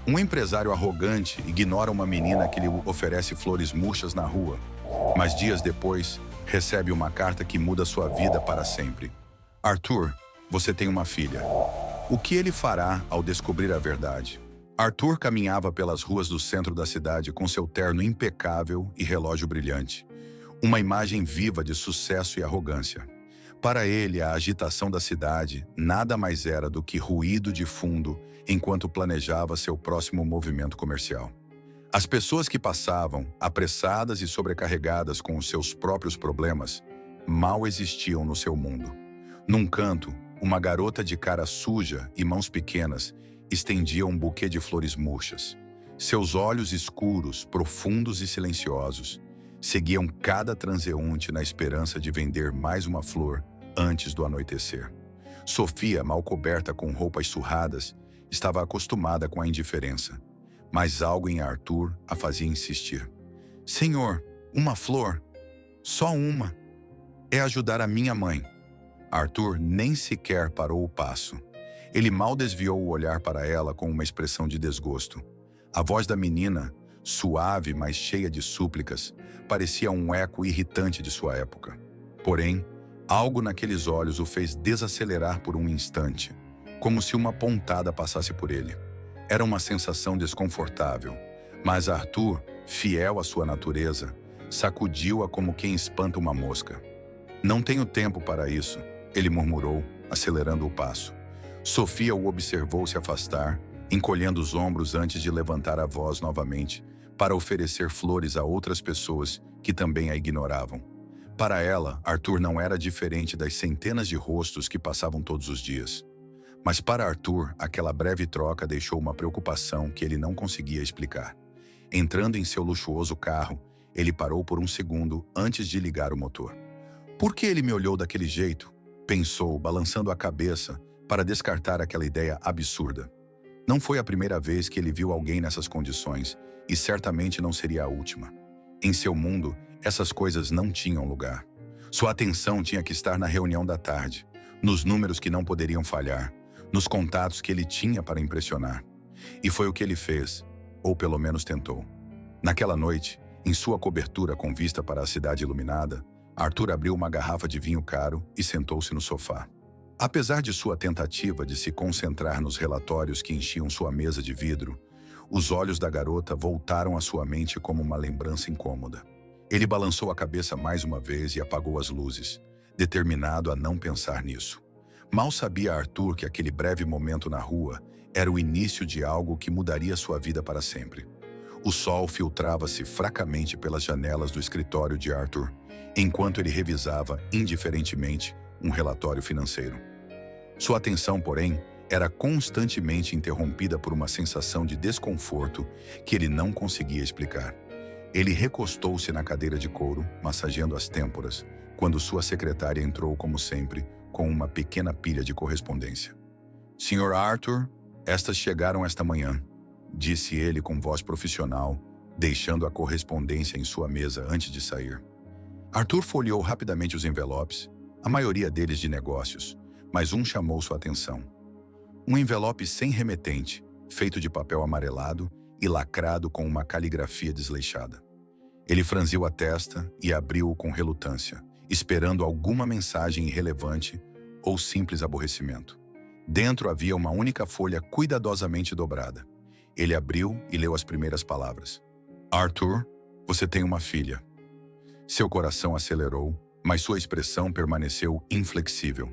Um empresário arrogante ignora uma menina que lhe oferece flores murchas na rua, mas dias depois recebe uma carta que muda sua vida para sempre. Arthur, você tem uma filha. O que ele fará ao descobrir a verdade? Arthur caminhava pelas ruas do centro da cidade com seu terno impecável e relógio brilhante. Uma imagem viva de sucesso e arrogância. Para ele, a agitação da cidade nada mais era do que ruído de fundo enquanto planejava seu próximo movimento comercial. As pessoas que passavam, apressadas e sobrecarregadas com os seus próprios problemas, mal existiam no seu mundo. Num canto, uma garota de cara suja e mãos pequenas estendia um buquê de flores murchas. Seus olhos escuros, profundos e silenciosos, seguiam cada transeunte na esperança de vender mais uma flor antes do anoitecer. Sofia, mal coberta com roupas surradas, estava acostumada com a indiferença, mas algo em Arthur a fazia insistir. Senhor, uma flor, só uma, é ajudar a minha mãe. Arthur nem sequer parou o passo. Ele mal desviou o olhar para ela com uma expressão de desgosto. A voz da menina, suave, mas cheia de súplicas, parecia um eco irritante de sua época. Porém, algo naqueles olhos o fez desacelerar por um instante, como se uma pontada passasse por ele. Era uma sensação desconfortável, mas Arthur, fiel à sua natureza, sacudiu-a como quem espanta uma mosca. Não tenho tempo para isso, ele murmurou, acelerando o passo. Sofia o observou se afastar, encolhendo os ombros antes de levantar a voz novamente, para oferecer flores a outras pessoas que também a ignoravam. Para ela, Arthur não era diferente das centenas de rostos que passavam todos os dias. Mas para Arthur, aquela breve troca deixou uma preocupação que ele não conseguia explicar. Entrando em seu luxuoso carro, ele parou por um segundo antes de ligar o motor. Por que ele me olhou daquele jeito? Pensou, balançando a cabeça para descartar aquela ideia absurda. Não foi a primeira vez que ele viu alguém nessas condições, e certamente não seria a última. Em seu mundo, essas coisas não tinham lugar. Sua atenção tinha que estar na reunião da tarde, nos números que não poderiam falhar, nos contatos que ele tinha para impressionar. E foi o que ele fez, ou pelo menos tentou. Naquela noite, em sua cobertura com vista para a cidade iluminada, Arthur abriu uma garrafa de vinho caro e sentou-se no sofá. Apesar de sua tentativa de se concentrar nos relatórios que enchiam sua mesa de vidro, os olhos da garota voltaram à sua mente como uma lembrança incômoda. Ele balançou a cabeça mais uma vez e apagou as luzes, determinado a não pensar nisso. Mal sabia Arthur que aquele breve momento na rua era o início de algo que mudaria sua vida para sempre. O sol filtrava-se fracamente pelas janelas do escritório de Arthur, enquanto ele revisava indiferentemente um relatório financeiro. Sua atenção, porém, era constantemente interrompida por uma sensação de desconforto que ele não conseguia explicar. Ele recostou-se na cadeira de couro, massageando as têmporas, quando sua secretária entrou, como sempre, com uma pequena pilha de correspondência. Sr. Arthur, estas chegaram esta manhã, disse ele com voz profissional, deixando a correspondência em sua mesa antes de sair. Arthur folheou rapidamente os envelopes, a maioria deles de negócios, mas um chamou sua atenção. Um envelope sem remetente, feito de papel amarelado e lacrado com uma caligrafia desleixada. Ele franziu a testa e abriu-o com relutância, esperando alguma mensagem irrelevante ou simples aborrecimento. Dentro havia uma única folha cuidadosamente dobrada. Ele abriu e leu as primeiras palavras. Arthur, você tem uma filha. Seu coração acelerou, mas sua expressão permaneceu inflexível.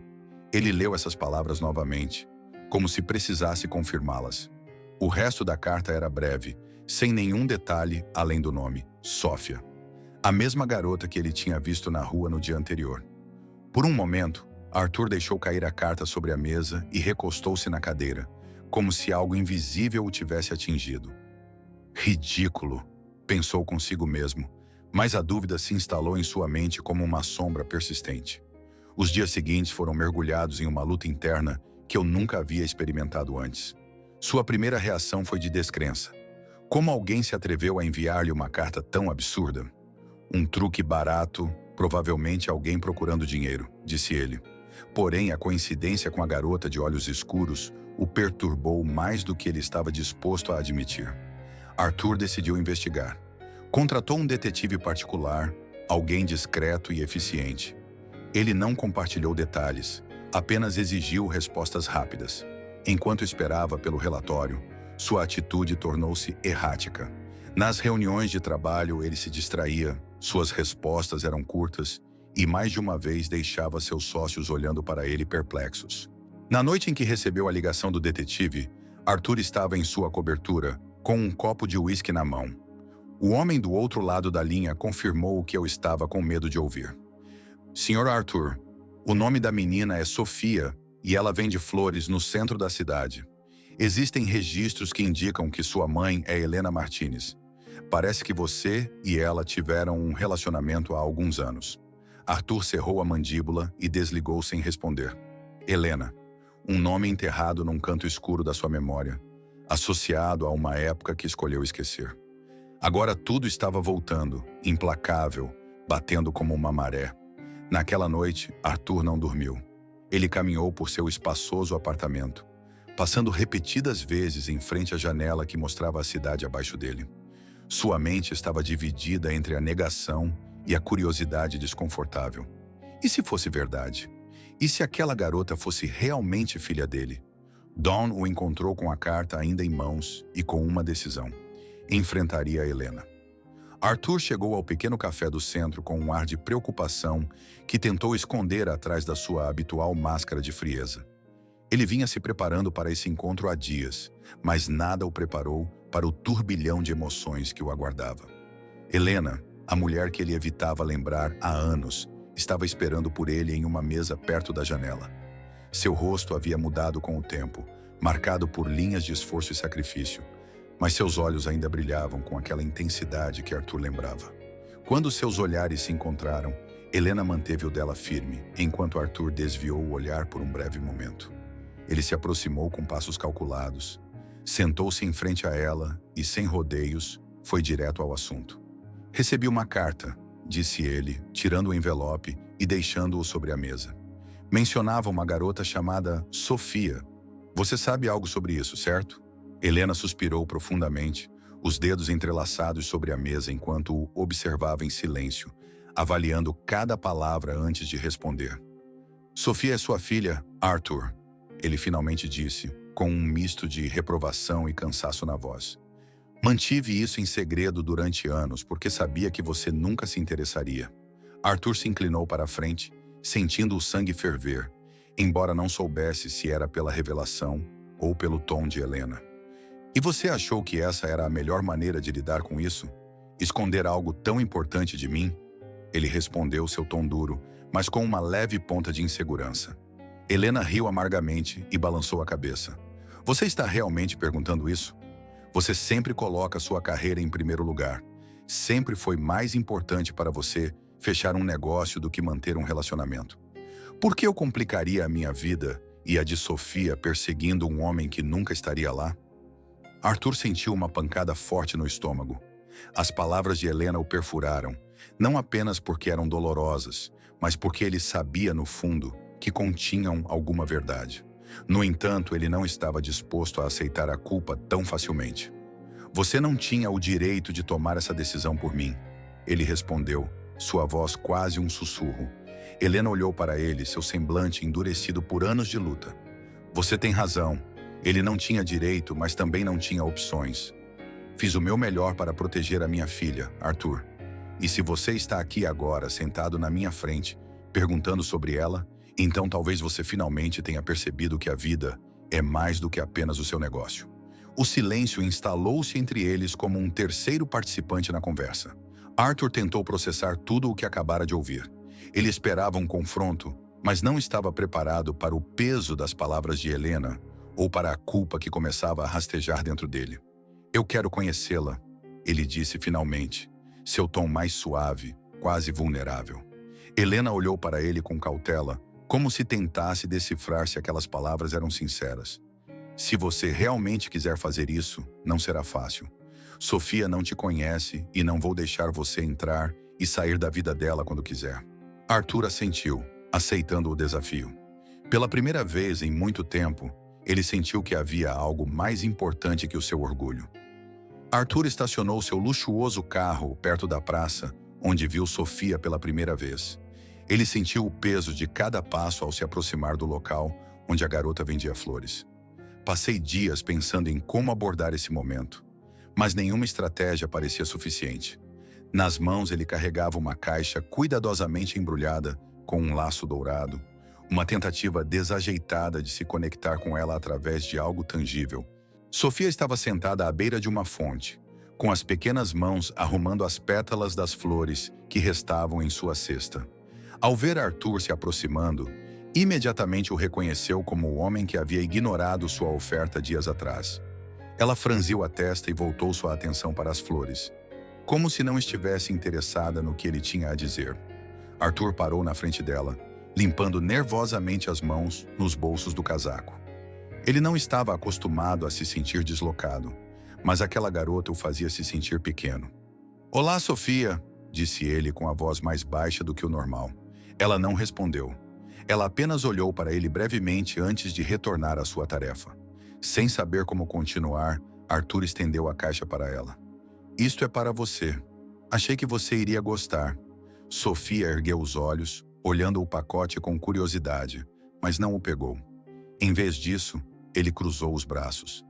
Ele leu essas palavras novamente, como se precisasse confirmá-las. O resto da carta era breve, sem nenhum detalhe além do nome, Sofia. A mesma garota que ele tinha visto na rua no dia anterior. Por um momento, Arthur deixou cair a carta sobre a mesa e recostou-se na cadeira, como se algo invisível o tivesse atingido. Ridículo, pensou consigo mesmo, mas a dúvida se instalou em sua mente como uma sombra persistente. Os dias seguintes foram mergulhados em uma luta interna que eu nunca havia experimentado antes. Sua primeira reação foi de descrença. Como alguém se atreveu a enviar-lhe uma carta tão absurda? Um truque barato, provavelmente alguém procurando dinheiro, disse ele. Porém, a coincidência com a garota de olhos escuros o perturbou mais do que ele estava disposto a admitir. Arthur decidiu investigar. Contratou um detetive particular, alguém discreto e eficiente. Ele não compartilhou detalhes, apenas exigiu respostas rápidas. Enquanto esperava pelo relatório, sua atitude tornou-se errática. Nas reuniões de trabalho, ele se distraía, suas respostas eram curtas e mais de uma vez deixava seus sócios olhando para ele perplexos. Na noite em que recebeu a ligação do detetive, Arthur estava em sua cobertura, com um copo de uísque na mão. O homem do outro lado da linha confirmou o que eu estava com medo de ouvir. Senhor Arthur, o nome da menina é Sofia e ela vende flores no centro da cidade. Existem registros que indicam que sua mãe é Helena Martinez. Parece que você e ela tiveram um relacionamento há alguns anos. Arthur cerrou a mandíbula e desligou sem responder. Helena, um nome enterrado num canto escuro da sua memória, associado a uma época que escolheu esquecer. Agora tudo estava voltando, implacável, batendo como uma maré. Naquela noite, Arthur não dormiu. Ele caminhou por seu espaçoso apartamento, passando repetidas vezes em frente à janela que mostrava a cidade abaixo dele. Sua mente estava dividida entre a negação e a curiosidade desconfortável. E se fosse verdade? E se aquela garota fosse realmente filha dele? Dawn o encontrou com a carta ainda em mãos e com uma decisão. Enfrentaria a Helena. Arthur chegou ao pequeno café do centro com um ar de preocupação que tentou esconder atrás da sua habitual máscara de frieza. Ele vinha se preparando para esse encontro há dias, mas nada o preparou para o turbilhão de emoções que o aguardava. Helena, a mulher que ele evitava lembrar há anos, estava esperando por ele em uma mesa perto da janela. Seu rosto havia mudado com o tempo, marcado por linhas de esforço e sacrifício, mas seus olhos ainda brilhavam com aquela intensidade que Arthur lembrava. Quando seus olhares se encontraram, Helena manteve o dela firme, enquanto Arthur desviou o olhar por um breve momento. Ele se aproximou com passos calculados, sentou-se em frente a ela e, sem rodeios, foi direto ao assunto. Recebi uma carta, disse ele, tirando o envelope e deixando-o sobre a mesa. Mencionava uma garota chamada Sofia. Você sabe algo sobre isso, certo? Helena suspirou profundamente, os dedos entrelaçados sobre a mesa enquanto o observava em silêncio, avaliando cada palavra antes de responder. Sofia é sua filha, Arthur, ele finalmente disse, com um misto de reprovação e cansaço na voz. Mantive isso em segredo durante anos porque sabia que você nunca se interessaria. Arthur se inclinou para a frente, sentindo o sangue ferver, embora não soubesse se era pela revelação ou pelo tom de Helena. E você achou que essa era a melhor maneira de lidar com isso? Esconder algo tão importante de mim? Ele respondeu seu tom duro, mas com uma leve ponta de insegurança. Helena riu amargamente e balançou a cabeça. Você está realmente perguntando isso? Você sempre coloca sua carreira em primeiro lugar. Sempre foi mais importante para você fechar um negócio do que manter um relacionamento. Por que eu complicaria a minha vida e a de Sofia perseguindo um homem que nunca estaria lá? Arthur sentiu uma pancada forte no estômago. As palavras de Helena o perfuraram, não apenas porque eram dolorosas, mas porque ele sabia, no fundo, que continham alguma verdade. No entanto, ele não estava disposto a aceitar a culpa tão facilmente. Você não tinha o direito de tomar essa decisão por mim, ele respondeu, sua voz quase um sussurro. Helena olhou para ele, seu semblante endurecido por anos de luta. Você tem razão. Ele não tinha direito, mas também não tinha opções. Fiz o meu melhor para proteger a minha filha, Arthur. E se você está aqui agora, sentado na minha frente, perguntando sobre ela, então talvez você finalmente tenha percebido que a vida é mais do que apenas o seu negócio. O silêncio instalou-se entre eles como um terceiro participante na conversa. Arthur tentou processar tudo o que acabara de ouvir. Ele esperava um confronto, mas não estava preparado para o peso das palavras de Helena ou para a culpa que começava a rastejar dentro dele. Eu quero conhecê-la, ele disse finalmente, seu tom mais suave, quase vulnerável. Helena olhou para ele com cautela, como se tentasse decifrar se aquelas palavras eram sinceras. Se você realmente quiser fazer isso, não será fácil. Sofia não te conhece e não vou deixar você entrar e sair da vida dela quando quiser. Arthur assentiu, aceitando o desafio. Pela primeira vez em muito tempo, Ele sentiu que havia algo mais importante que o seu orgulho. Arthur estacionou seu luxuoso carro perto da praça, onde viu Sofia pela primeira vez. Ele sentiu o peso de cada passo ao se aproximar do local onde a garota vendia flores. Passei dias pensando em como abordar esse momento, mas nenhuma estratégia parecia suficiente. Nas mãos ele carregava uma caixa cuidadosamente embrulhada com um laço dourado, uma tentativa desajeitada de se conectar com ela através de algo tangível. Sofia estava sentada à beira de uma fonte, com as pequenas mãos arrumando as pétalas das flores que restavam em sua cesta. Ao ver Arthur se aproximando, imediatamente o reconheceu como o homem que havia ignorado sua oferta dias atrás. Ela franziu a testa e voltou sua atenção para as flores, como se não estivesse interessada no que ele tinha a dizer. Arthur parou na frente dela, limpando nervosamente as mãos nos bolsos do casaco. Ele não estava acostumado a se sentir deslocado, mas aquela garota o fazia se sentir pequeno. "Olá, Sofia", disse ele com a voz mais baixa do que o normal. Ela não respondeu. Ela apenas olhou para ele brevemente antes de retornar à sua tarefa. Sem saber como continuar, Arthur estendeu a caixa para ela. "Isto é para você. Achei que você iria gostar." Sofia ergueu os olhos, olhando o pacote com curiosidade, mas não o pegou. Em vez disso, ele cruzou os braços.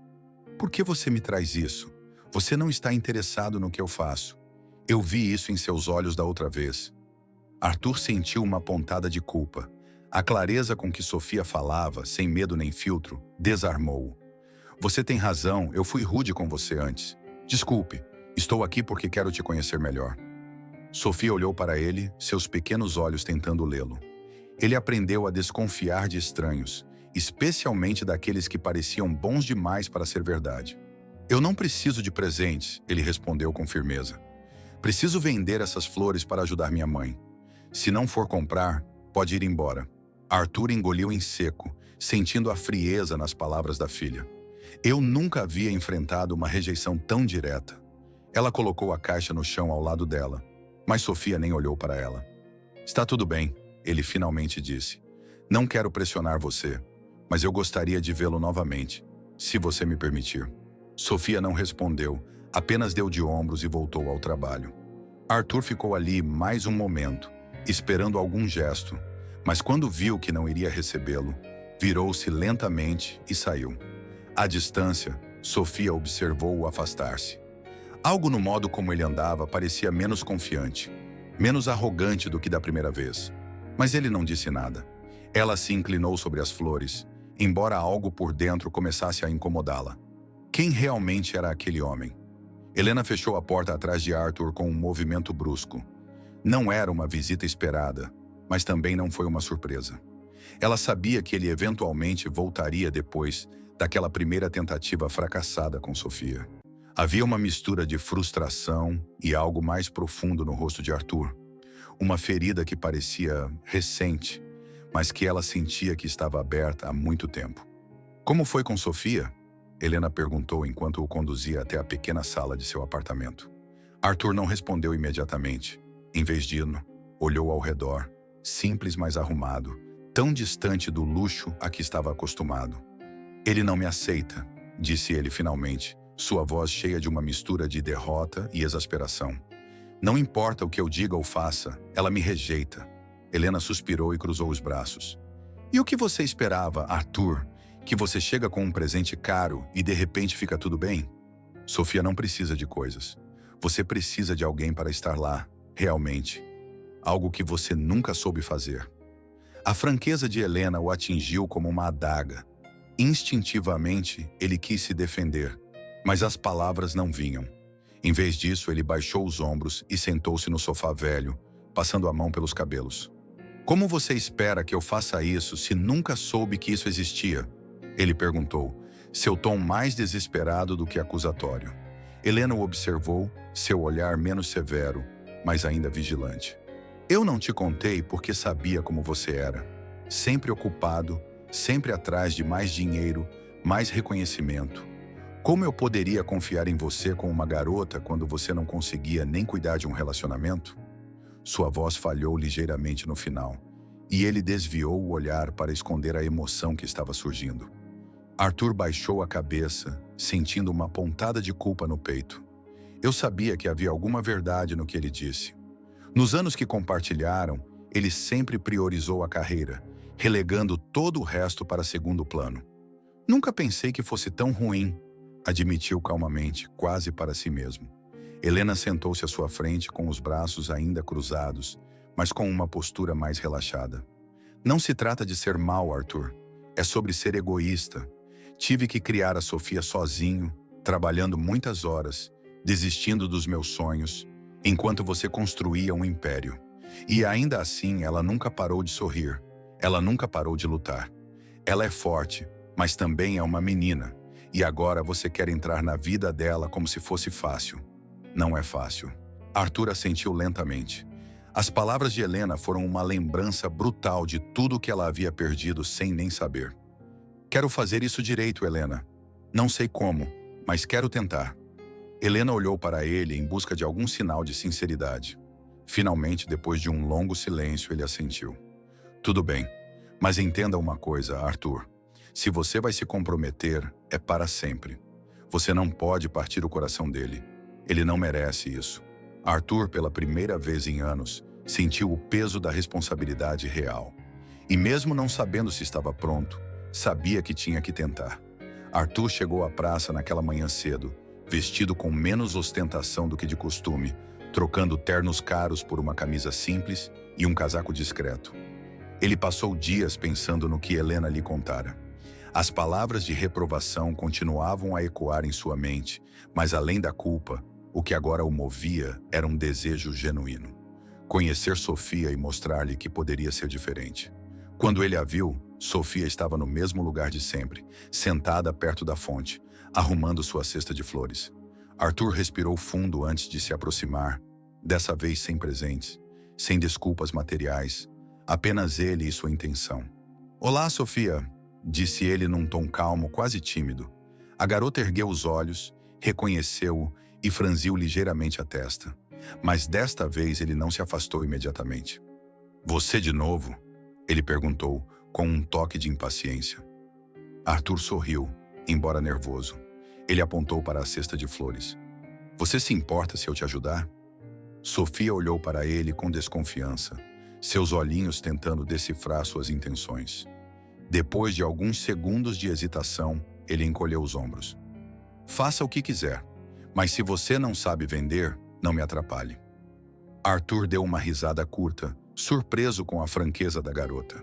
"Por que você me traz isso? Você não está interessado no que eu faço. Eu vi isso em seus olhos da outra vez." Arthur sentiu uma pontada de culpa. A clareza com que Sofia falava, sem medo nem filtro, desarmou-o. "Você tem razão, eu fui rude com você antes. Desculpe, estou aqui porque quero te conhecer melhor." Sofia olhou para ele, seus pequenos olhos tentando lê-lo. Ele aprendeu a desconfiar de estranhos, especialmente daqueles que pareciam bons demais para ser verdade. "Eu não preciso de presentes", ele respondeu com firmeza. "Preciso vender essas flores para ajudar minha mãe. Se não for comprar, pode ir embora." Arthur engoliu em seco, sentindo a frieza nas palavras da filha. Eu nunca havia enfrentado uma rejeição tão direta. Ela colocou a caixa no chão ao lado dela, mas Sofia nem olhou para ela. "Está tudo bem", ele finalmente disse. "Não quero pressionar você, mas eu gostaria de vê-lo novamente, se você me permitir." Sofia não respondeu, apenas deu de ombros e voltou ao trabalho. Arthur ficou ali mais um momento, esperando algum gesto, mas quando viu que não iria recebê-lo, virou-se lentamente e saiu. À distância, Sofia observou-o afastar-se. Algo no modo como ele andava parecia menos confiante, menos arrogante do que da primeira vez. Mas ele não disse nada. Ela se inclinou sobre as flores, embora algo por dentro começasse a incomodá-la. Quem realmente era aquele homem? Helena fechou a porta atrás de Arthur com um movimento brusco. Não era uma visita esperada, mas também não foi uma surpresa. Ela sabia que ele eventualmente voltaria depois daquela primeira tentativa fracassada com Sofia. Havia uma mistura de frustração e algo mais profundo no rosto de Arthur. Uma ferida que parecia recente, mas que ela sentia que estava aberta há muito tempo. "Como foi com Sofia?" Helena perguntou enquanto o conduzia até a pequena sala de seu apartamento. Arthur não respondeu imediatamente. Em vez disso, olhou ao redor, simples mas arrumado, tão distante do luxo a que estava acostumado. "Ele não me aceita", disse ele finalmente, sua voz cheia de uma mistura de derrota e exasperação. "Não importa o que eu diga ou faça, ela me rejeita." Helena suspirou e cruzou os braços. "E o que você esperava, Arthur? Que você chega com um presente caro e de repente fica tudo bem?" "Sofia não precisa de coisas. Você precisa de alguém para estar lá, realmente. Algo que você nunca soube fazer." A franqueza de Helena o atingiu como uma adaga. Instintivamente, ele quis se defender, mas as palavras não vinham. Em vez disso, ele baixou os ombros e sentou-se no sofá velho, passando a mão pelos cabelos. "Como você espera que eu faça isso se nunca soube que isso existia?" Ele perguntou, seu tom mais desesperado do que acusatório. Helena o observou, seu olhar menos severo, mas ainda vigilante. "Eu não te contei porque sabia como você era. Sempre ocupado, sempre atrás de mais dinheiro, mais reconhecimento. Como eu poderia confiar em você com uma garota quando você não conseguia nem cuidar de um relacionamento?" Sua voz falhou ligeiramente no final, e ele desviou o olhar para esconder a emoção que estava surgindo. Arthur baixou a cabeça, sentindo uma pontada de culpa no peito. Eu sabia que havia alguma verdade no que ele disse. Nos anos que compartilharam, ele sempre priorizou a carreira, relegando todo o resto para segundo plano. Nunca pensei que fosse tão ruim, admitiu calmamente, quase para si mesmo. Helena sentou-se à sua frente com os braços ainda cruzados, mas com uma postura mais relaxada. Não se trata de ser mau, Arthur. É sobre ser egoísta. Tive que criar a Sofia sozinho, trabalhando muitas horas, desistindo dos meus sonhos, enquanto você construía um império. E ainda assim, ela nunca parou de sorrir. Ela nunca parou de lutar. Ela é forte, mas também é uma menina. E agora você quer entrar na vida dela como se fosse fácil. Não é fácil. Arthur assentiu lentamente. As palavras de Helena foram uma lembrança brutal de tudo que ela havia perdido sem nem saber. Quero fazer isso direito, Helena. Não sei como, mas quero tentar. Helena olhou para ele em busca de algum sinal de sinceridade. Finalmente, depois de um longo silêncio, ele assentiu. Tudo bem, mas entenda uma coisa, Arthur. Se você vai se comprometer, é para sempre. Você não pode partir o coração dele. Ele não merece isso. Arthur, pela primeira vez em anos, sentiu o peso da responsabilidade real. E mesmo não sabendo se estava pronto, sabia que tinha que tentar. Arthur chegou à praça naquela manhã cedo, vestido com menos ostentação do que de costume, trocando ternos caros por uma camisa simples e um casaco discreto. Ele passou dias pensando no que Helena lhe contara. As palavras de reprovação continuavam a ecoar em sua mente, mas além da culpa, o que agora o movia era um desejo genuíno. Conhecer Sofia e mostrar-lhe que poderia ser diferente. Quando ele a viu, Sofia estava no mesmo lugar de sempre, sentada perto da fonte, arrumando sua cesta de flores. Arthur respirou fundo antes de se aproximar, dessa vez sem presentes, sem desculpas materiais, apenas ele e sua intenção. "Olá, Sofia", disse ele num tom calmo, quase tímido. A garota ergueu os olhos, reconheceu-o e franziu ligeiramente a testa. Mas desta vez ele não se afastou imediatamente. "Você de novo?", ele perguntou, com um toque de impaciência. Arthur sorriu, embora nervoso. Ele apontou para a cesta de flores. "Você se importa se eu te ajudar?" Sofia olhou para ele com desconfiança, seus olhinhos tentando decifrar suas intenções. Depois de alguns segundos de hesitação, ele encolheu os ombros. "Faça o que quiser, mas se você não sabe vender, não me atrapalhe." Arthur deu uma risada curta, surpreso com a franqueza da garota.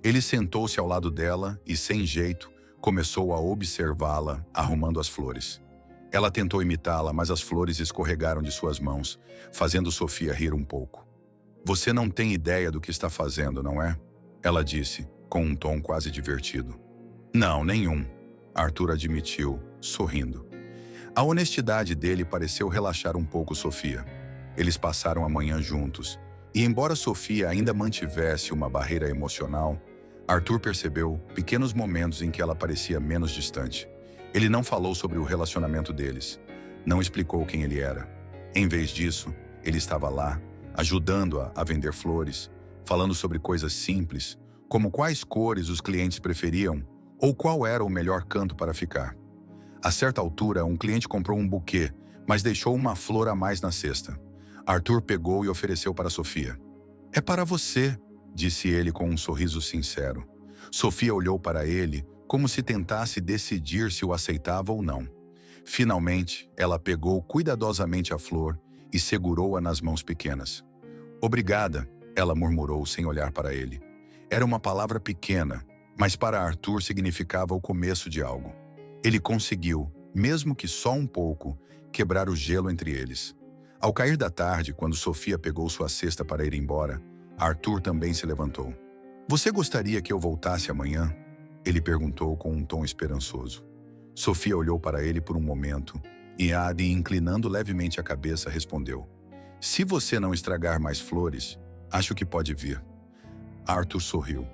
Ele sentou-se ao lado dela e, sem jeito, começou a observá-la, arrumando as flores. Ela tentou imitá-la, mas as flores escorregaram de suas mãos, fazendo Sofia rir um pouco. "Você não tem ideia do que está fazendo, não é?", ela disse, com um tom quase divertido. "Não, nenhum", Arthur admitiu, sorrindo. A honestidade dele pareceu relaxar um pouco Sofia. Eles passaram a manhã juntos, e embora Sofia ainda mantivesse uma barreira emocional, Arthur percebeu pequenos momentos em que ela parecia menos distante. Ele não falou sobre o relacionamento deles, não explicou quem ele era. Em vez disso, ele estava lá, ajudando-a a vender flores, falando sobre coisas simples, como quais cores os clientes preferiam ou qual era o melhor canto para ficar. A certa altura, um cliente comprou um buquê, mas deixou uma flor a mais na cesta. Arthur pegou e ofereceu para Sofia. "É para você", disse ele com um sorriso sincero. Sofia olhou para ele como se tentasse decidir se o aceitava ou não. Finalmente, ela pegou cuidadosamente a flor e segurou-a nas mãos pequenas. "Obrigada", ela murmurou sem olhar para ele. Era uma palavra pequena, mas para Arthur significava o começo de algo. Ele conseguiu, mesmo que só um pouco, quebrar o gelo entre eles. Ao cair da tarde, quando Sofia pegou sua cesta para ir embora, Arthur também se levantou. "Você gostaria que eu voltasse amanhã?", ele perguntou com um tom esperançoso. Sofia olhou para ele por um momento e, inclinando levemente a cabeça, respondeu: "Se você não estragar mais flores, acho que pode vir." Arthur sorriu.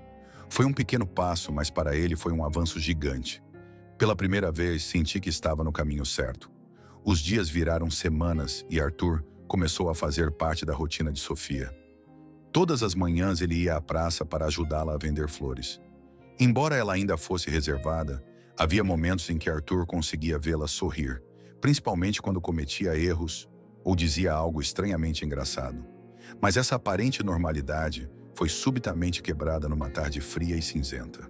Foi um pequeno passo, mas para ele foi um avanço gigante. Pela primeira vez, senti que estava no caminho certo. Os dias viraram semanas e Arthur começou a fazer parte da rotina de Sofia. Todas as manhãs ele ia à praça para ajudá-la a vender flores. Embora ela ainda fosse reservada, Havia momentos em que Arthur conseguia vê-la sorrir, principalmente quando cometia erros ou dizia algo estranhamente engraçado. Mas essa aparente normalidade foi subitamente quebrada numa tarde fria e cinzenta.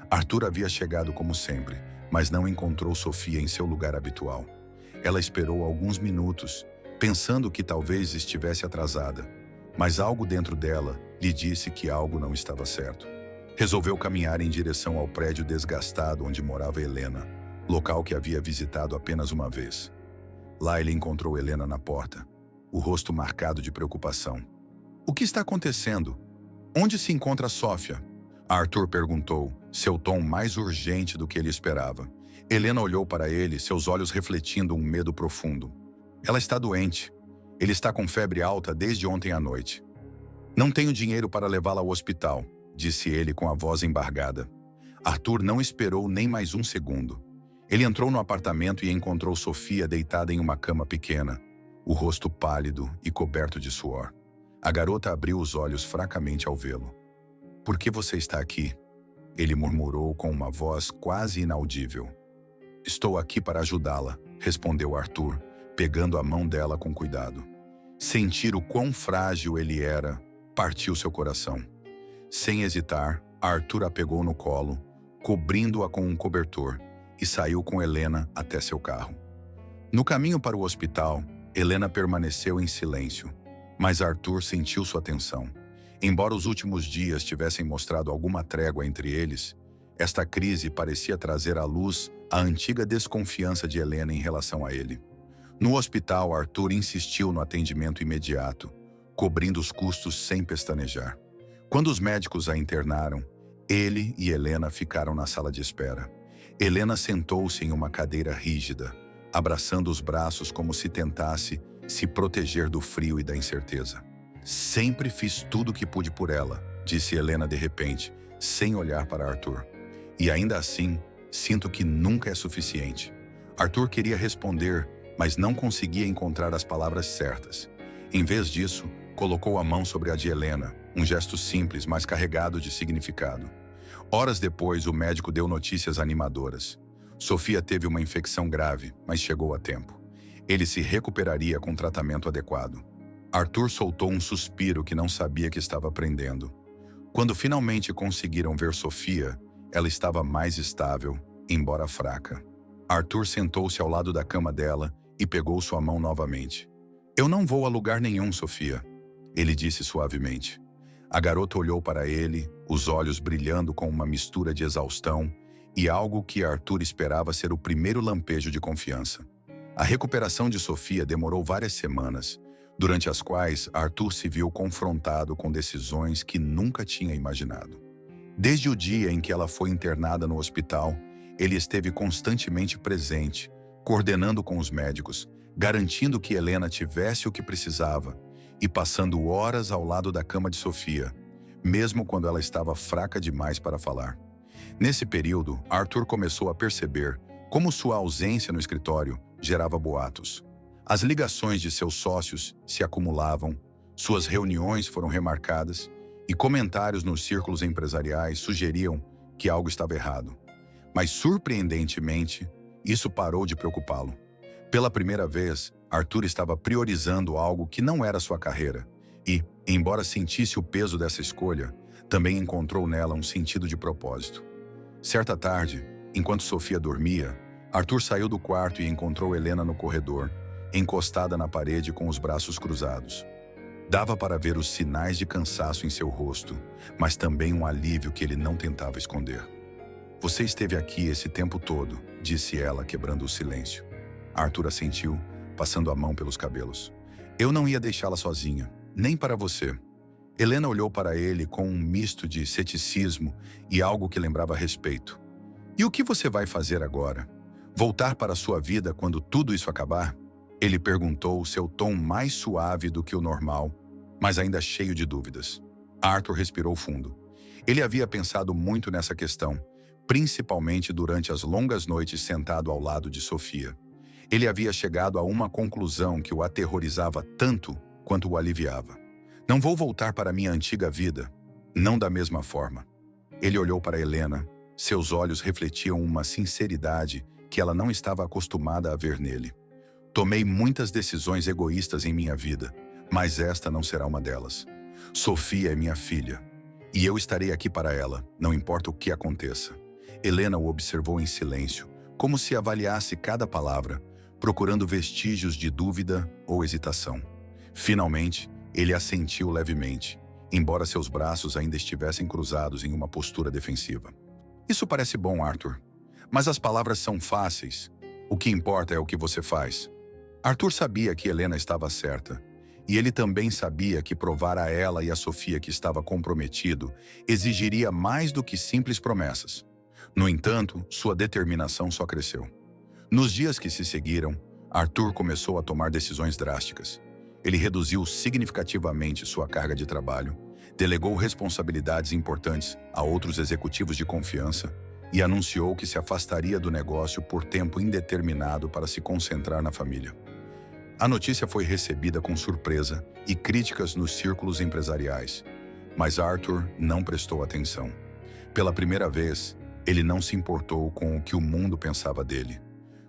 Arthur havia chegado como sempre, mas não encontrou Sofia em seu lugar habitual. Ela esperou alguns minutos, pensando que talvez estivesse atrasada, mas algo dentro dela lhe disse que algo não estava certo. Resolveu caminhar em direção ao prédio desgastado onde morava Helena, local que havia visitado apenas uma vez. Lá ele encontrou Helena na porta, o rosto marcado de preocupação. "O que está acontecendo? Onde se encontra Sofia?" Arthur perguntou, seu tom mais urgente do que ele esperava. Helena olhou para ele, seus olhos refletindo um medo profundo. "Ela está doente. Ele está com febre alta desde ontem à noite. Não tenho dinheiro para levá-la ao hospital", disse ele com a voz embargada. Arthur não esperou nem mais um segundo. Ele entrou no apartamento e encontrou Sofia deitada em uma cama pequena, o rosto pálido e coberto de suor. A garota abriu os olhos fracamente ao vê-lo. "Por que você está aqui?" Ele murmurou com uma voz quase inaudível. "Estou aqui para ajudá-la", respondeu Arthur, pegando a mão dela com cuidado. Sentir o quão frágil ele era partiu seu coração. Sem hesitar, Arthur a pegou no colo, cobrindo-a com um cobertor, e saiu com Helena até seu carro. No caminho para o hospital, Helena permaneceu em silêncio, mas Arthur sentiu sua tensão. Embora os últimos dias tivessem mostrado alguma trégua entre eles, esta crise parecia trazer à luz a antiga desconfiança de Helena em relação a ele. No hospital, Arthur insistiu no atendimento imediato, cobrindo os custos sem pestanejar. Quando os médicos a internaram, ele e Helena ficaram na sala de espera. Helena sentou-se em uma cadeira rígida, abraçando os braços como se tentasse se proteger do frio e da incerteza. "Sempre fiz tudo o que pude por ela", disse Helena de repente, sem olhar para Arthur. "E ainda assim, sinto que nunca é suficiente." Arthur queria responder, mas não conseguia encontrar as palavras certas. Em vez disso, colocou a mão sobre a de Helena, um gesto simples, mas carregado de significado. Horas depois, o médico deu notícias animadoras. Sofia teve uma infecção grave, mas chegou a tempo. Ele se recuperaria com tratamento adequado. Arthur soltou um suspiro que não sabia que estava prendendo. Quando finalmente conseguiram ver Sofia, ela estava mais estável, embora fraca. Arthur sentou-se ao lado da cama dela e pegou sua mão novamente. "Eu não vou a lugar nenhum, Sofia", ele disse suavemente. A garota olhou para ele, os olhos brilhando com uma mistura de exaustão e algo que Arthur esperava ser o primeiro lampejo de confiança. A recuperação de Sofia demorou várias semanas, durante as quais Arthur se viu confrontado com decisões que nunca tinha imaginado. Desde o dia em que ela foi internada no hospital, ele esteve constantemente presente, coordenando com os médicos, garantindo que Helena tivesse o que precisava e passando horas ao lado da cama de Sofia, mesmo quando ela estava fraca demais para falar. Nesse período, Arthur começou a perceber como sua ausência no escritório gerava boatos. As ligações de seus sócios se acumulavam, suas reuniões foram remarcadas e comentários nos círculos empresariais sugeriam que algo estava errado. Mas, surpreendentemente, isso parou de preocupá-lo. Pela primeira vez, Arthur estava priorizando algo que não era sua carreira e, embora sentisse o peso dessa escolha, também encontrou nela um sentido de propósito. Certa tarde, enquanto Sofia dormia, Arthur saiu do quarto e encontrou Helena no corredor, encostada na parede com os braços cruzados. Dava para ver os sinais de cansaço em seu rosto, mas também um alívio que ele não tentava esconder. "Você esteve aqui esse tempo todo", disse ela, quebrando o silêncio. Arthur assentiu, passando a mão pelos cabelos. "Eu não ia deixá-la sozinha, nem para você." Helena olhou para ele com um misto de ceticismo e algo que lembrava respeito. "E o que você vai fazer agora? Voltar para a sua vida quando tudo isso acabar?" Ele perguntou, seu tom mais suave do que o normal, mas ainda cheio de dúvidas. Arthur respirou fundo. Ele havia pensado muito nessa questão, principalmente durante as longas noites sentado ao lado de Sofia. Ele havia chegado a uma conclusão que o aterrorizava tanto quanto o aliviava. "Não vou voltar para minha antiga vida, não da mesma forma." Ele olhou para Helena, Seus olhos refletiam uma sinceridade que ela não estava acostumada a ver nele. Tomei muitas decisões egoístas em minha vida, mas esta não será uma delas. Sofia é minha filha, e eu estarei aqui para ela, não importa o que aconteça. Helena o observou em silêncio, como se avaliasse cada palavra, procurando vestígios de dúvida ou hesitação. Finalmente, ele assentiu levemente, embora seus braços ainda estivessem cruzados em uma postura defensiva. Isso parece bom, Arthur, mas as palavras são fáceis. O que importa é o que você faz. Arthur sabia que Helena estava certa, e ele também sabia que provar a ela e a Sofia que estava comprometido exigiria mais do que simples promessas. No entanto, sua determinação só cresceu. Nos dias que se seguiram, Arthur começou a tomar decisões drásticas. Ele reduziu significativamente sua carga de trabalho, delegou responsabilidades importantes a outros executivos de confiança e anunciou que se afastaria do negócio por tempo indeterminado para se concentrar na família. A notícia foi recebida com surpresa e críticas nos círculos empresariais, mas Arthur não prestou atenção. Pela primeira vez, ele não se importou com o que o mundo pensava dele.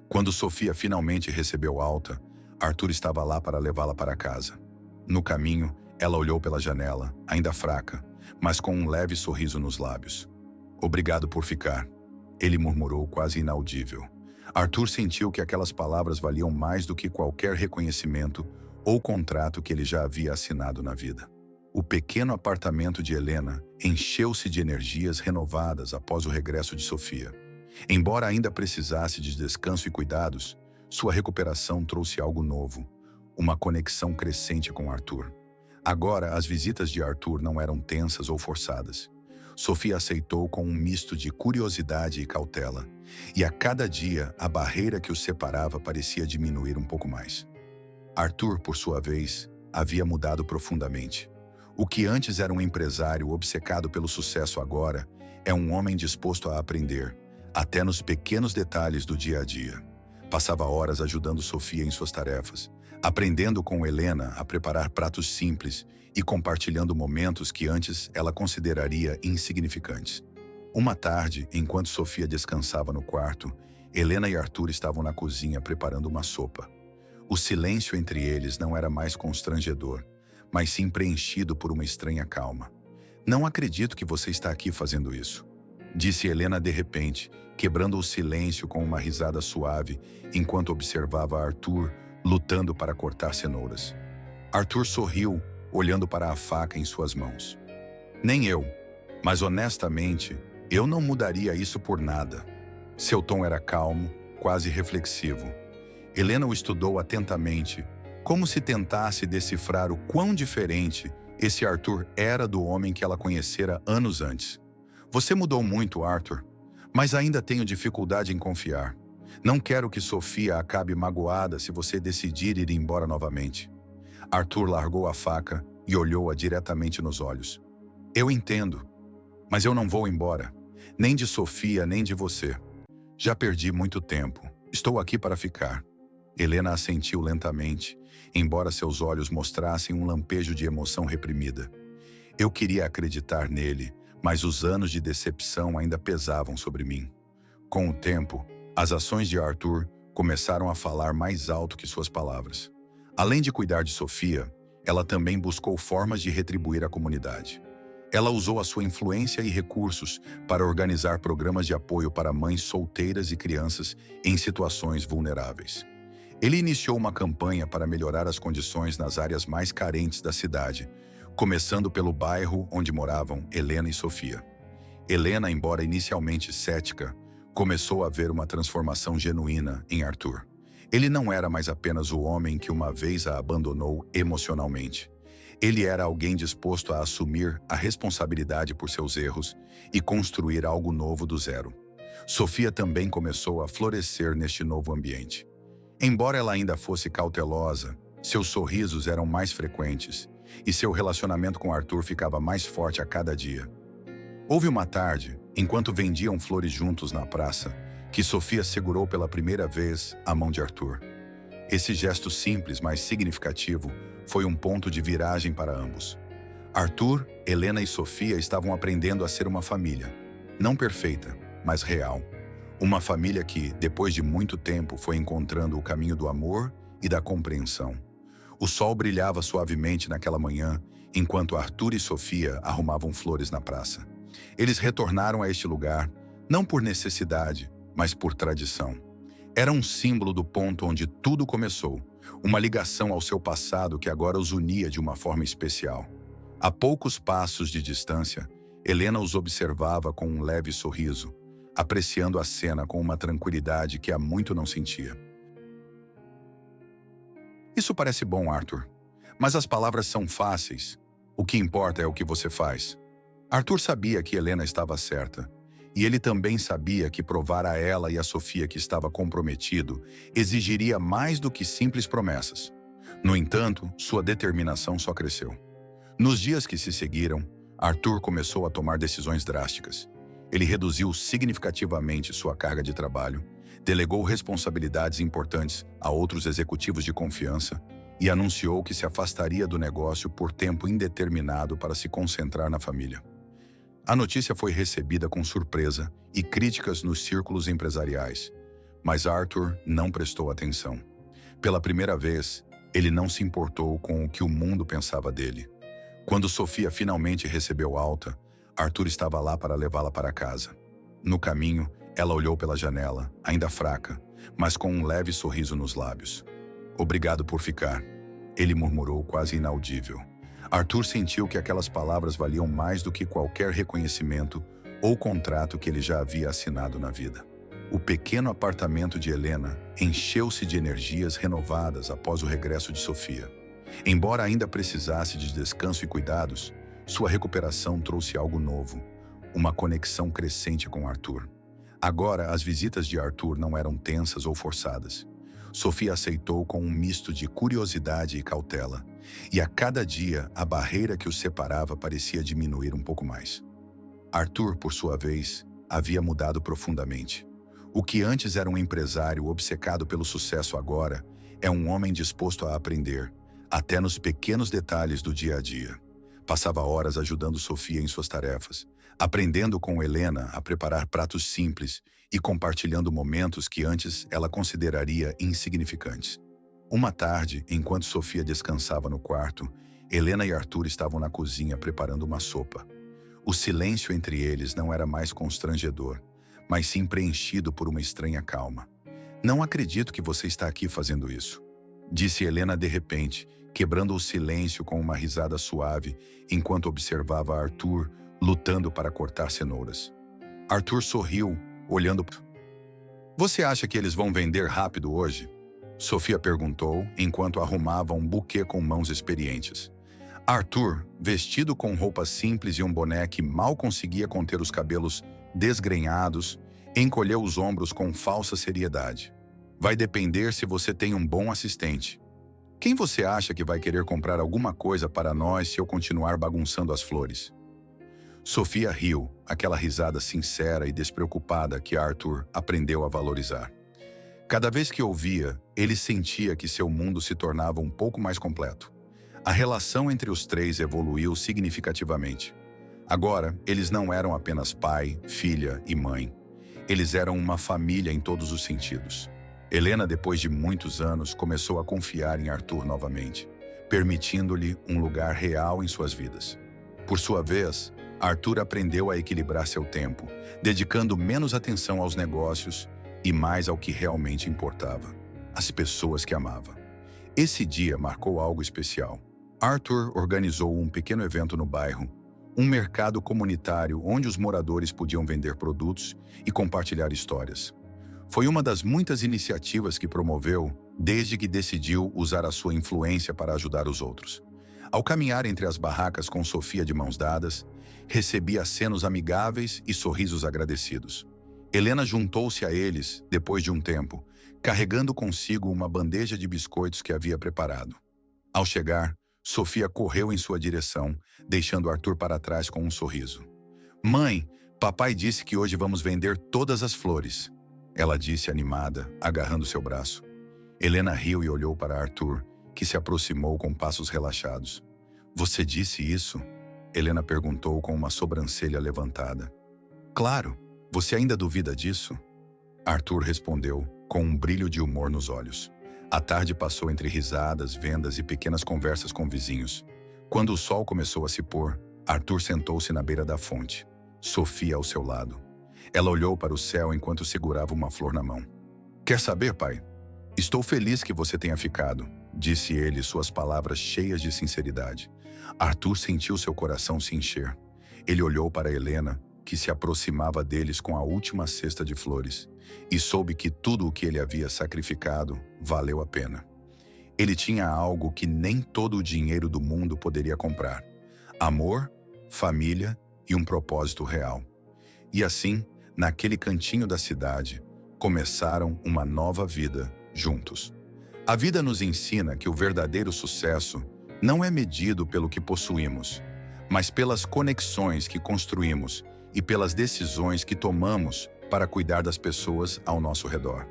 Quando Sofia finalmente recebeu alta, Arthur estava lá para levá-la para casa. No caminho, ela olhou pela janela, ainda fraca, mas com um leve sorriso nos lábios. "Obrigado por ficar", ele murmurou quase inaudível. Arthur sentiu que aquelas palavras valiam mais do que qualquer reconhecimento ou contrato que ele já havia assinado na vida. O pequeno apartamento de Helena encheu-se de energias renovadas após o regresso de Sofia. Embora ainda precisasse de descanso e cuidados, sua recuperação trouxe algo novo, uma conexão crescente com Arthur. Agora, as visitas de Arthur não eram tensas ou forçadas. Sofia aceitou com um misto de curiosidade e cautela, e a cada dia a barreira que os separava parecia diminuir um pouco mais. Arthur, por sua vez, havia mudado profundamente. O que antes era um empresário obcecado pelo sucesso agora é um homem disposto a aprender, até nos pequenos detalhes do dia a dia. Passava horas ajudando Sofia em suas tarefas, aprendendo com Helena a preparar pratos simples e compartilhando momentos que antes ela consideraria insignificantes. Uma tarde, enquanto Sofia descansava no quarto, Helena e Arthur estavam na cozinha preparando uma sopa. O silêncio entre eles não era mais constrangedor, mas sim preenchido por uma estranha calma. "Não acredito que você está aqui fazendo isso", disse Helena de repente, quebrando o silêncio com uma risada suave, enquanto observava Arthur lutando para cortar cenouras. Arthur sorriu, olhando para a faca em suas mãos. "Nem eu, mas honestamente, eu não mudaria isso por nada." Seu tom era calmo, quase reflexivo. Helena o estudou atentamente, como se tentasse decifrar o quão diferente esse Arthur era do homem que ela conhecera anos antes. "Você mudou muito, Arthur, mas ainda tenho dificuldade em confiar. Não quero que Sofia acabe magoada se você decidir ir embora novamente." Arthur largou a faca e olhou-a diretamente nos olhos. "Eu entendo, mas eu não vou embora, nem de Sofia nem de você. Já perdi muito tempo, estou aqui para ficar." Helena assentiu lentamente, embora seus olhos mostrassem um lampejo de emoção reprimida. "Eu queria acreditar nele, mas os anos de decepção ainda pesavam sobre mim." Com o tempo, as ações de Arthur começaram a falar mais alto que suas palavras. Além de cuidar de Sofia, ela também buscou formas de retribuir a comunidade. Ela usou a sua influência e recursos para organizar programas de apoio para mães solteiras e crianças em situações vulneráveis. Ele iniciou uma campanha para melhorar as condições nas áreas mais carentes da cidade, começando pelo bairro onde moravam Helena e Sofia. Helena, embora inicialmente cética, começou a ver uma transformação genuína em Arthur. Ele não era mais apenas o homem que uma vez a abandonou emocionalmente. Ele era alguém disposto a assumir a responsabilidade por seus erros e construir algo novo do zero. Sofia também começou a florescer neste novo ambiente. Embora ela ainda fosse cautelosa, seus sorrisos eram mais frequentes e seu relacionamento com Arthur ficava mais forte a cada dia. Houve uma tarde, enquanto vendiam flores juntos na praça, que Sofia segurou pela primeira vez a mão de Arthur. Esse gesto simples, mas significativo, foi um ponto de viragem para ambos. Arthur, Helena e Sofia estavam aprendendo a ser uma família. Não perfeita, mas real. Uma família que, depois de muito tempo, foi encontrando o caminho do amor e da compreensão. O sol brilhava suavemente naquela manhã, enquanto Arthur e Sofia arrumavam flores na praça. Eles retornaram a este lugar, não por necessidade, mas por tradição. Era um símbolo do ponto onde tudo começou, uma ligação ao seu passado que agora os unia de uma forma especial. A poucos passos de distância, Helena os observava com um leve sorriso, apreciando a cena com uma tranquilidade que há muito não sentia. Isso parece bom, Arthur, mas as palavras são fáceis. O que importa é o que você faz. Arthur sabia que Helena estava certa, e ele também sabia que provar a ela e a Sofia que estava comprometido exigiria mais do que simples promessas. No entanto, sua determinação só cresceu. Nos dias que se seguiram, Arthur começou a tomar decisões drásticas. Ele reduziu significativamente sua carga de trabalho, delegou responsabilidades importantes a outros executivos de confiança e anunciou que se afastaria do negócio por tempo indeterminado para se concentrar na família. A notícia foi recebida com surpresa e críticas nos círculos empresariais, mas Arthur não prestou atenção. Pela primeira vez, ele não se importou com o que o mundo pensava dele. Quando Sofia finalmente recebeu alta, Arthur estava lá para levá-la para casa. No caminho, ela olhou pela janela, ainda fraca, mas com um leve sorriso nos lábios. "Obrigado por ficar", ele murmurou quase inaudível. Arthur sentiu que aquelas palavras valiam mais do que qualquer reconhecimento ou contrato que ele já havia assinado na vida. O pequeno apartamento de Helena encheu-se de energias renovadas após o regresso de Sofia. Embora ainda precisasse de descanso e cuidados, sua recuperação trouxe algo novo, uma conexão crescente com Arthur. Agora, as visitas de Arthur não eram tensas ou forçadas. Sofia aceitou com um misto de curiosidade e cautela, e a cada dia a barreira que os separava parecia diminuir um pouco mais. Arthur, por sua vez, havia mudado profundamente. O que antes era um empresário obcecado pelo sucesso agora é um homem disposto a aprender, até nos pequenos detalhes do dia a dia. Passava horas ajudando Sofia em suas tarefas, aprendendo com Helena a preparar pratos simples e compartilhando momentos que antes ela consideraria insignificantes. Uma tarde, enquanto Sofia descansava no quarto, Helena e Arthur estavam na cozinha preparando uma sopa. O silêncio entre eles não era mais constrangedor, mas sim preenchido por uma estranha calma. "Não acredito que você está aqui fazendo isso", disse Helena de repente, quebrando o silêncio com uma risada suave, enquanto observava Arthur lutando para cortar cenouras. Arthur sorriu, olhando. "Você acha que eles vão vender rápido hoje?" Sofia perguntou, enquanto arrumava um buquê com mãos experientes. Arthur, vestido com roupas simples e um boné que mal conseguia conter os cabelos desgrenhados, encolheu os ombros com falsa seriedade. "Vai depender se você tem um bom assistente. Quem você acha que vai querer comprar alguma coisa para nós se eu continuar bagunçando as flores?" Sofia riu, aquela risada sincera e despreocupada que Arthur aprendeu a valorizar. Cada vez que ouvia, ele sentia que seu mundo se tornava um pouco mais completo. A relação entre os três evoluiu significativamente. Agora, eles não eram apenas pai, filha e mãe. Eles eram uma família em todos os sentidos. Helena, depois de muitos anos, começou a confiar em Arthur novamente, permitindo-lhe um lugar real em suas vidas. Por sua vez, Arthur aprendeu a equilibrar seu tempo, dedicando menos atenção aos negócios e mais ao que realmente importava: as pessoas que amava. Esse dia marcou algo especial. Arthur organizou um pequeno evento no bairro, um mercado comunitário onde os moradores podiam vender produtos e compartilhar histórias. Foi uma das muitas iniciativas que promoveu desde que decidiu usar a sua influência para ajudar os outros. Ao caminhar entre as barracas com Sofia de mãos dadas, recebia acenos amigáveis e sorrisos agradecidos. Helena juntou-se a eles, depois de um tempo, carregando consigo uma bandeja de biscoitos que havia preparado. Ao chegar, Sofia correu em sua direção, deixando Arthur para trás com um sorriso. "Mãe, papai disse que hoje vamos vender todas as flores", ela disse animada, agarrando seu braço. Helena riu e olhou para Arthur, que se aproximou com passos relaxados. "Você disse isso?" Helena perguntou com uma sobrancelha levantada. "Claro, Você ainda duvida disso? Arthur respondeu, com um brilho de humor nos olhos. A tarde passou entre risadas, vendas e pequenas conversas com vizinhos. Quando o sol começou a se pôr, Arthur sentou-se na beira da fonte, Sofia ao seu lado. Ela olhou para o céu enquanto segurava uma flor na mão. Quer saber, pai? Estou feliz que você tenha ficado, disse ele, suas palavras cheias de sinceridade. Arthur sentiu seu coração se encher. Ele olhou para Helena, que se aproximava deles com a última cesta de flores, e soube que tudo o que ele havia sacrificado valeu a pena. Ele tinha algo que nem todo o dinheiro do mundo poderia comprar: amor, família e um propósito real. E assim, naquele cantinho da cidade, começaram uma nova vida juntos. A vida nos ensina que o verdadeiro sucesso não é medido pelo que possuímos, mas pelas conexões que construímos e pelas decisões que tomamos para cuidar das pessoas ao nosso redor.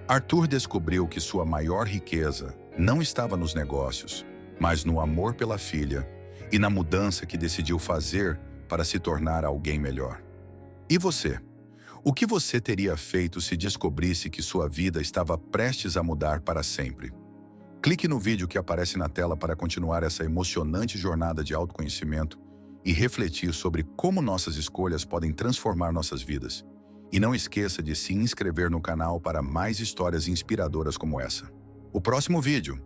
Arthur descobriu que sua maior riqueza não estava nos negócios, mas no amor pela filha e na mudança que decidiu fazer para se tornar alguém melhor. E você? O que você teria feito se descobrisse que sua vida estava prestes a mudar para sempre? Clique no vídeo que aparece na tela para continuar essa emocionante jornada de autoconhecimento e refletir sobre como nossas escolhas podem transformar nossas vidas. E não esqueça de se inscrever no canal para mais histórias inspiradoras como essa. O próximo vídeo